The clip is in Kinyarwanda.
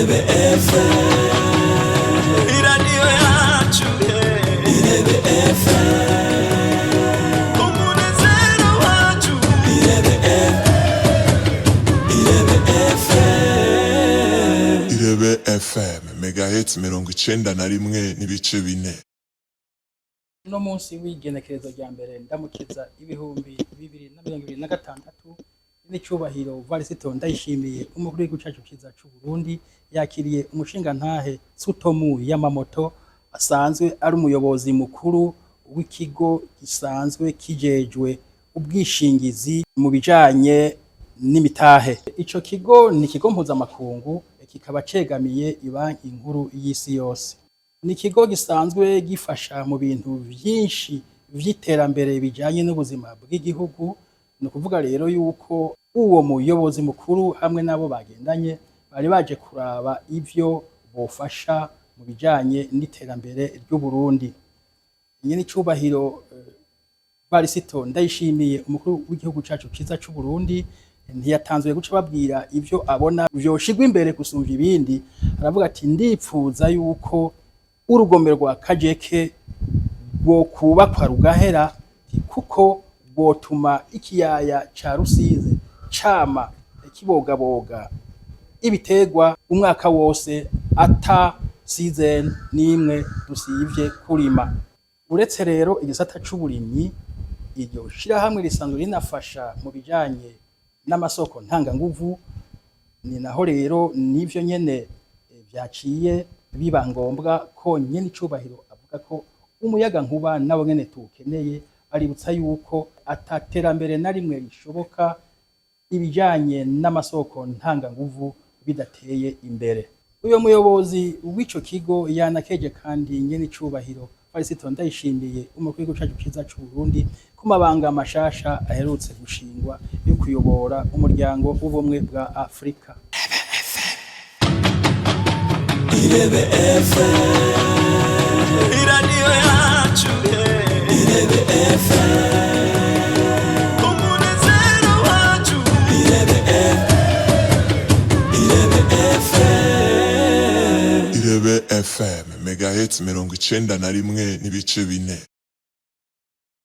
Irebe FM, iradiyo yacu, Irebe FM, umunezero wacu, Irebe FM, Irebe FM, megahertz 91.4. No munsi w'igenekerezo rya mbere ndamukiza ibihumbi 2026 n'icyubahiro Varisito Ndayishimiye umukuru w'igihugu cyacu kiza cy'u Burundi yakiriye umushinga ntahe Sutomu Yamamoto asanzwe ari umuyobozi mukuru w'ikigo gisanzwe kijejwe ubwishingizi mu bijanye n'imitahe. Ico kigo ni ikigo mpuzamakungu kikaba cegamiye ibanki nkuru y'isi yose. Ni ikigo gisanzwe gifasha mu bintu byinshi vy'iterambere bijanye n'ubuzima bw'igihugu. No kuvuga rero yuko uwo muyobozi mukuru hamwe nabo bagendanye bari baje kuraba ivyo bofasha mu bijanye n'iterambere ry'u Burundi. Nyene cyubahiro Varisito Ndayishimiye umukuru w'igihugu cyacu kiza cy'u Burundi ntiyatanzwe guca babwira ivyo abona vyoshigwa imbere gusumva ibindi. Aravuga ati ndipfuza yuko urugomero rwa Kajeke bwo kubakwa rugahera kuko bwotuma ikiyaya ca Rusizi cama kibogaboga ibitegwa umwaka wose ata season nimwe dusivye kurima. Uretse rero igisata c'uburimyi iryo shira hamwe risanzwe rinafasha mu bijanye n'amasoko ntanga nguvu, ni naho rero nivyo nyene vyaciye biba ngombwa ko nyene icubahiro avuga ko umuyaga nkuba nabo nyene tukeneye. Aributsa yuko ataterambere na rimwe rishoboka ibijanye n'amasoko ntanga nguvu bidateye imbere. Uyo muyobozi w'ico kigo yanakeje kandi nyene icubahiro Varisito Ndayishimiye umukuru w'igihugu cyacu kiza cy'u Burundi ku mabanga mashasha aherutse gushingwa yo kuyobora umuryango w'ubumwe bwa Afrika. Irebe FM, iradiyo yacu, Irebe FM, umunezero wacu, Irebe FM, Irebe FM, megahertz 91.4.